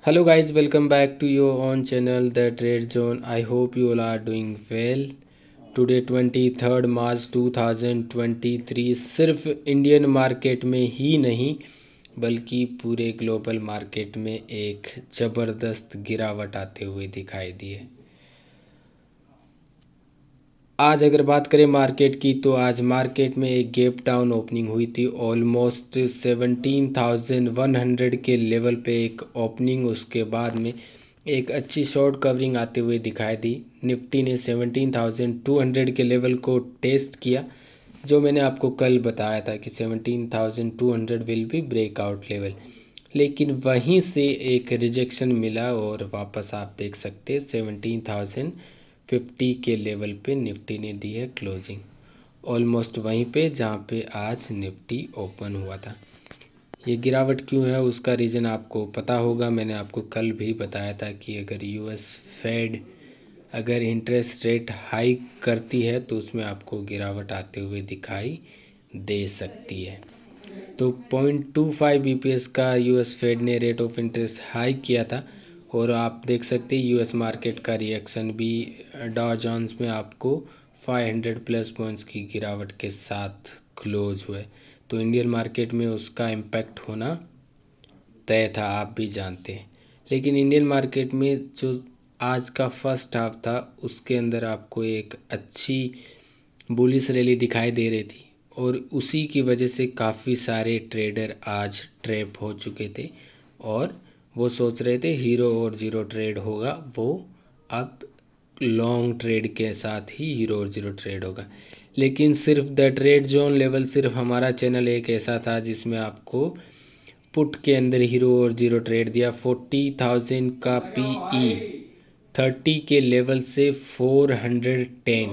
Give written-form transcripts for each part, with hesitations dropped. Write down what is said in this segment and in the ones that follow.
Hello guys, welcome back to your own channel The Trade Zone. I hope you all are doing well. Today 23rd मार्च 2023 सिर्फ Indian market में ही नहीं बल्कि पूरे global market में एक ज़बरदस्त गिरावट आते हुए दिखाई दी है। आज अगर बात करें मार्केट की तो आज मार्केट में एक गैप डाउन ओपनिंग हुई थी। ऑलमोस्ट 17,100 के लेवल पे एक ओपनिंग, उसके बाद में एक अच्छी शॉर्ट कवरिंग आते हुए दिखाई दी। निफ्टी ने 17,200 के लेवल को टेस्ट किया, जो मैंने आपको कल बताया था कि 17,200 विल बी ब्रेकआउट लेवल, लेकिन वहीं से एक रिजेक्शन मिला और वापस आप देख सकते हैं 17,050 के लेवल पे निफ्टी ने दी है क्लोजिंग, ऑलमोस्ट वहीं पे जहाँ पे आज निफ्टी ओपन हुआ था। ये गिरावट क्यों है उसका रीज़न आपको पता होगा। मैंने आपको कल भी बताया था कि अगर यूएस फेड अगर इंटरेस्ट रेट हाइक करती है तो उसमें आपको गिरावट आते हुए दिखाई दे सकती है। तो 0.25 बीपीएस का यूएस फेड ने रेट ऑफ इंटरेस्ट हाइक किया था और आप देख सकते हैं यूएस मार्केट का रिएक्शन भी डॉ जोन्स में आपको 500 प्लस पॉइंट्स की गिरावट के साथ क्लोज हुए। तो इंडियन मार्केट में उसका इम्पैक्ट होना तय था, आप भी जानते हैं। लेकिन इंडियन मार्केट में जो आज का फर्स्ट हाफ था उसके अंदर आपको एक अच्छी बुलिश रैली दिखाई दे रही थी और उसी की वजह से काफ़ी सारे ट्रेडर आज ट्रैप हो चुके थे और वो सोच रहे थे हीरो और जीरो ट्रेड होगा, वो अब लॉन्ग ट्रेड के साथ ही हीरो और जीरो ट्रेड होगा। लेकिन सिर्फ द ट्रेड जोन लेवल, सिर्फ हमारा चैनल एक ऐसा था जिसमें आपको पुट के अंदर हीरो और जीरो ट्रेड दिया। 40,000 का पीई 30 के लेवल से 410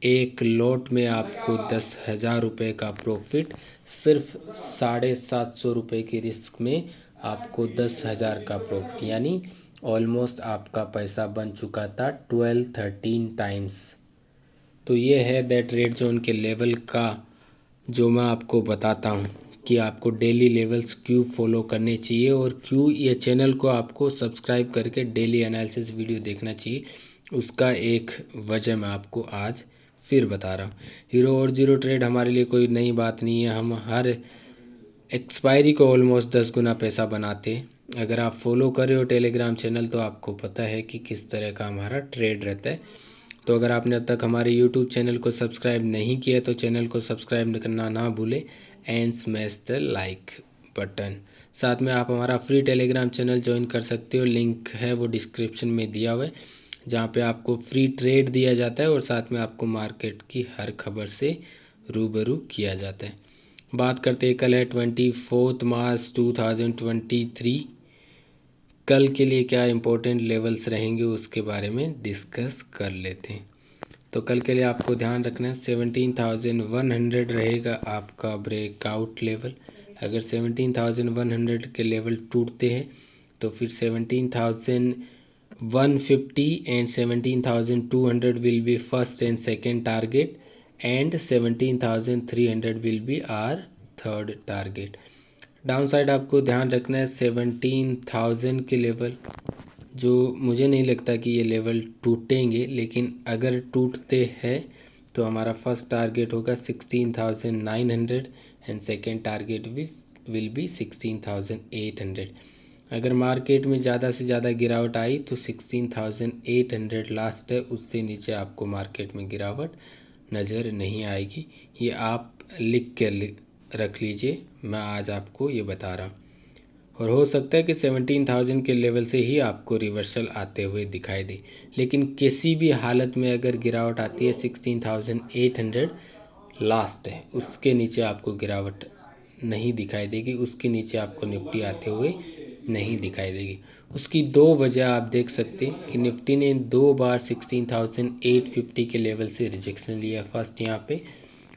एक लॉट में आपको 10,000 रुपये का प्रॉफिट, सिर्फ 750 रुपये की रिस्क में आपको 10,000 का प्रॉफिट, यानी ऑलमोस्ट आपका पैसा बन चुका था 12-13 टाइम्स। तो ये है द ट्रेड जोन के लेवल का जो मैं आपको बताता हूँ कि आपको डेली लेवल्स क्यों फॉलो करने चाहिए और क्यों ये चैनल को आपको सब्सक्राइब करके डेली एनालिसिस वीडियो देखना चाहिए। उसका एक वजह मैं आपको आज फिर बता रहा हूँ। हीरो और जीरो ट्रेड हमारे लिए कोई नई बात नहीं है। हम हर एक्सपायरी को ऑलमोस्ट 10 गुना पैसा बनाते हैं। अगर आप फॉलो कर रहे हो टेलीग्राम चैनल तो आपको पता है कि किस तरह का हमारा ट्रेड रहता है। तो अगर आपने अब तक हमारे यूट्यूब चैनल को सब्सक्राइब नहीं किया तो चैनल को सब्सक्राइब करना ना भूलें and smash the like button. साथ में आप हमारा फ्री टेलीग्राम चैनल ज्वाइन कर सकते हो, लिंक है वो डिस्क्रिप्शन में दिया हुआ है, जहाँ पे आपको फ्री ट्रेड दिया जाता है और साथ में आपको मार्केट की हर खबर से रूबरू किया जाता है। बात करते हैं, कल है 24 मार्च 2023। कल के लिए क्या इम्पोर्टेंट लेवल्स रहेंगे उसके बारे में डिस्कस कर लेते हैं। तो कल के लिए आपको ध्यान रखना है 17,100 रहेगा आपका ब्रेकआउट लेवल। अगर 17,100 के लेवल टूटते हैं तो फिर 17,150 and 17,200 will be first and second target and 17,300 will be our third target. Down side आपको ध्यान रखना है 17,000 के लेवल, जो मुझे नहीं लगता कि ये लेवल टूटेंगे, लेकिन अगर टूटते हैं तो हमारा फर्स्ट टारगेट होगा 16,900 and second target will be 16,800। अगर मार्केट में ज़्यादा से ज़्यादा गिरावट आई तो 16,800 लास्ट है, उससे नीचे आपको मार्केट में गिरावट नज़र नहीं आएगी। ये आप लिख के रख लीजिए, मैं आज आपको ये बता रहा हूँ। और हो सकता है कि 17,000 के लेवल से ही आपको रिवर्सल आते हुए दिखाई दे, लेकिन किसी भी हालत में अगर गिरावट आती है 16,800 लास्ट है, उसके नीचे आपको गिरावट नहीं दिखाई देगी, उसके नीचे आपको निफ्टी आते हुए नहीं दिखाई देगी। उसकी दो वजह आप देख सकते हैं कि निफ्टी ने 2 बार 16,850 के लेवल से रिजेक्शन लिया, फर्स्ट यहाँ पे,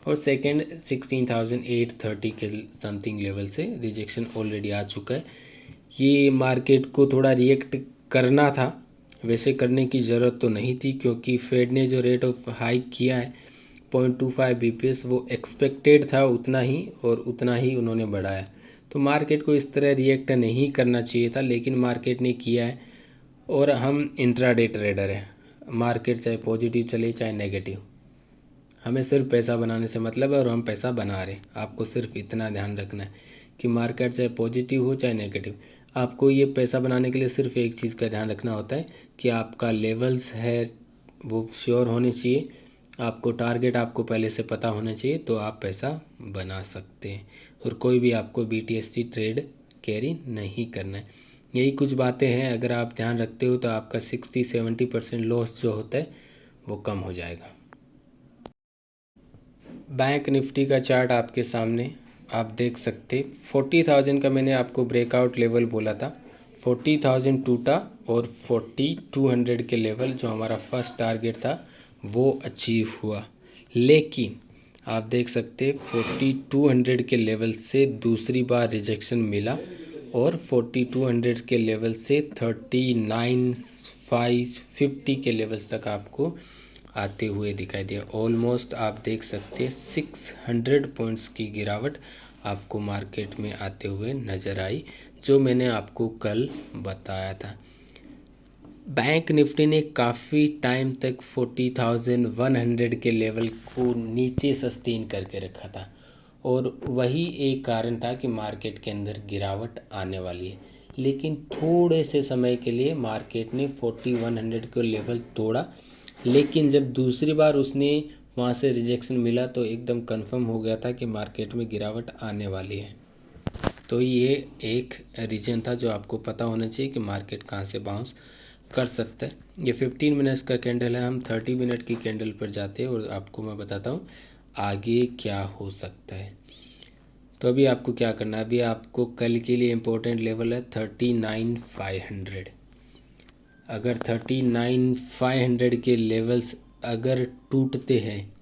और सेकंड 16,830 के समथिंग लेवल से रिजेक्शन ऑलरेडी आ चुका है। ये मार्केट को थोड़ा रिएक्ट करना था, वैसे करने की ज़रूरत तो नहीं थी क्योंकि फेड ने जो रेट ऑफ हाइक किया है 0.25 बीपीएस वो एक्सपेक्टेड था उतना ही, और उतना ही उन्होंने बढ़ाया। तो मार्केट को इस तरह रिएक्ट नहीं करना चाहिए था, लेकिन मार्केट ने किया है। और हम इंट्राडे ट्रेडर हैं, मार्केट चाहे पॉजिटिव चले चाहे नेगेटिव, हमें सिर्फ पैसा बनाने से मतलब है और हम पैसा बना रहे हैं। आपको सिर्फ इतना ध्यान रखना है कि मार्केट चाहे पॉजिटिव हो चाहे नेगेटिव, आपको ये पैसा बनाने के लिए सिर्फ एक चीज़ का ध्यान रखना होता है कि आपका लेवल्स है वो श्योर होने चाहिए, आपको टारगेट आपको पहले से पता होना चाहिए, तो आप पैसा बना सकते हैं। और कोई भी आपको BTST ट्रेड कैरी नहीं करना है। यही कुछ बातें हैं, अगर आप ध्यान रखते हो तो आपका 60-70% लॉस जो होता है वो कम हो जाएगा। बैंक निफ्टी का चार्ट आपके सामने आप देख सकते, 40,000 का मैंने आपको ब्रेकआउट लेवल बोला था, 40,000 टूटा और 4200 के लेवल जो हमारा फर्स्ट टारगेट था वो अचीव हुआ। लेकिन आप देख सकते 4200 के लेवल से दूसरी बार रिजेक्शन मिला और 4200 के लेवल से 39,550 के लेवल्स तक आपको आते हुए दिखाई दिया। ऑलमोस्ट आप देख सकते 600 पॉइंट्स की गिरावट आपको मार्केट में आते हुए नज़र आई, जो मैंने आपको कल बताया था। बैंक निफ्टी ने काफ़ी टाइम तक 40,100 के लेवल को नीचे सस्टेन करके रखा था और वही एक कारण था कि मार्केट के अंदर गिरावट आने वाली है। लेकिन थोड़े से समय के लिए मार्केट ने 4100 को लेवल तोड़ा, लेकिन जब दूसरी बार उसने वहाँ से रिजेक्शन मिला तो एकदम कंफर्म हो गया था कि मार्केट में गिरावट आने वाली है। तो ये एक रीजन था जो आपको पता होना चाहिए कि मार्केट कहाँ से बाउंस कर सकता है। ये 15 मिनट्स का कैंडल है, हम 30 मिनट की कैंडल पर जाते हैं और आपको मैं बताता हूँ आगे क्या हो सकता है। तो अभी आपको क्या करना है, अभी आपको कल के लिए इम्पोर्टेंट लेवल है 39,500। अगर 39,500 के लेवल्स अगर टूटते हैं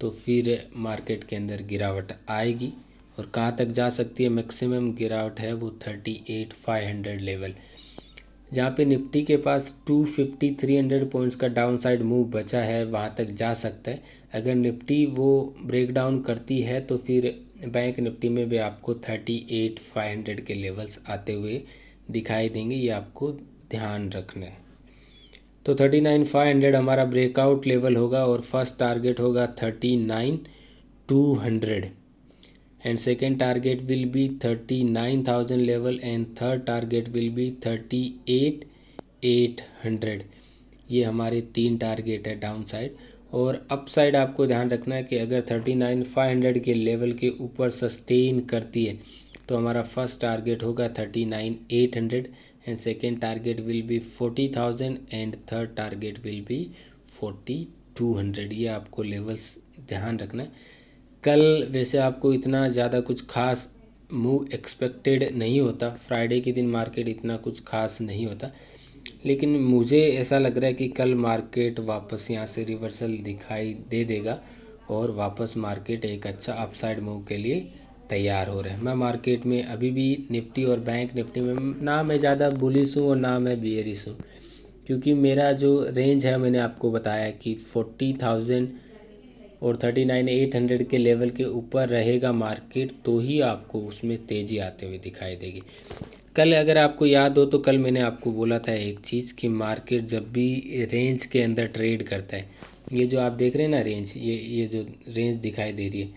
तो फिर मार्केट के अंदर गिरावट आएगी और कहाँ तक जा सकती है, मैक्सिमम गिरावट है वो 38,500 लेवल, जहाँ पे निफ्टी के पास 250-300 पॉइंट्स का डाउन साइड मूव बचा है, वहाँ तक जा सकता है। अगर निफ्टी वो ब्रेक डाउन करती है तो फिर बैंक निफ्टी में भी आपको 38,500 के लेवल्स आते हुए दिखाई देंगे, ये आपको ध्यान रखना है। तो 39,500 हमारा ब्रेकआउट लेवल होगा और फर्स्ट टारगेट होगा 39,200 and second target will be 39,000 level and third target will be 38,800। ये हमारे 3 टारगेट है डाउन साइड। और अप साइड आपको ध्यान रखना है कि अगर 39,500 के लेवल के ऊपर सस्टेन करती है तो हमारा फर्स्ट टारगेट होगा 39,800 and second target will be 40,000 and third target will be 4,200। ये आपको लेवल्स ध्यान रखना है। कल वैसे आपको इतना ज़्यादा कुछ खास मूव एक्सपेक्टेड नहीं होता, फ्राइडे के दिन मार्केट इतना कुछ खास नहीं होता, लेकिन मुझे ऐसा लग रहा है कि कल मार्केट वापस यहाँ से रिवर्सल दिखाई दे देगा और वापस मार्केट एक अच्छा अपसाइड मूव के लिए तैयार हो रहा है। मैं मार्केट में अभी भी निफ्टी और बैंक निफ्टी में ना मैं ज़्यादा बुलिश हूँ और ना मैं बियरिश हूँ, क्योंकि मेरा जो रेंज है मैंने आपको बताया कि 40,000 और 39,800 के लेवल के ऊपर रहेगा मार्केट तो ही आपको उसमें तेज़ी आते हुए दिखाई देगी। कल अगर आपको याद हो तो कल मैंने आपको बोला था एक चीज़ कि मार्केट जब भी रेंज के अंदर ट्रेड करता है, ये जो आप देख रहे हैं ना रेंज, ये जो रेंज दिखाई दे रही है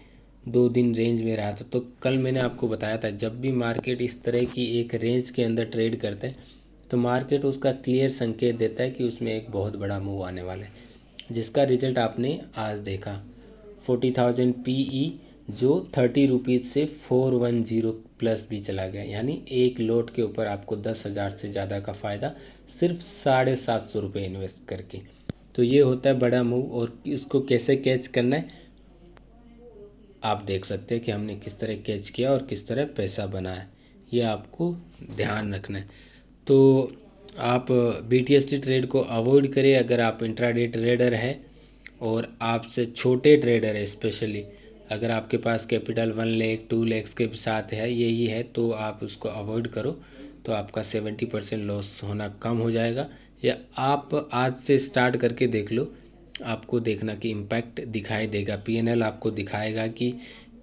2 दिन रेंज में रहा था, तो कल मैंने आपको बताया था जब भी मार्केट इस तरह की एक रेंज के अंदर ट्रेड करता है तो मार्केट उसका क्लियर संकेत देता है कि उसमें एक बहुत बड़ा मूव आने वाला है, जिसका रिजल्ट आपने आज देखा। 40,000 PE जो 30 रुपीज़ से 410 प्लस भी चला गया, यानी एक लोट के ऊपर आपको 10,000 से ज़्यादा का फ़ायदा सिर्फ 750 रुपये इन्वेस्ट करके। तो ये होता है बड़ा मूव, और इसको कैसे कैच करना है आप देख सकते हैं कि हमने किस तरह कैच किया और किस तरह पैसा बनाया, ये आपको ध्यान रखना है। तो आप BTST ट्रेड को अवॉइड करें अगर आप इंट्राडे ट्रेडर है और आपसे छोटे ट्रेडर है, स्पेशली अगर आपके पास कैपिटल 1 लाख 2 लाख के साथ है यही है तो आप उसको अवॉइड करो, तो आपका 70% लॉस होना कम हो जाएगा। या आप आज से स्टार्ट करके देख लो, आपको देखना कि इम्पैक्ट दिखाई देगा, PNL आपको दिखाएगा कि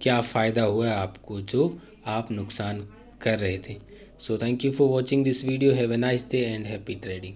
क्या फ़ायदा हुआ है आपको जो आप नुकसान कर रहे थे। So thank you for watching this video. Have a nice day and happy trading.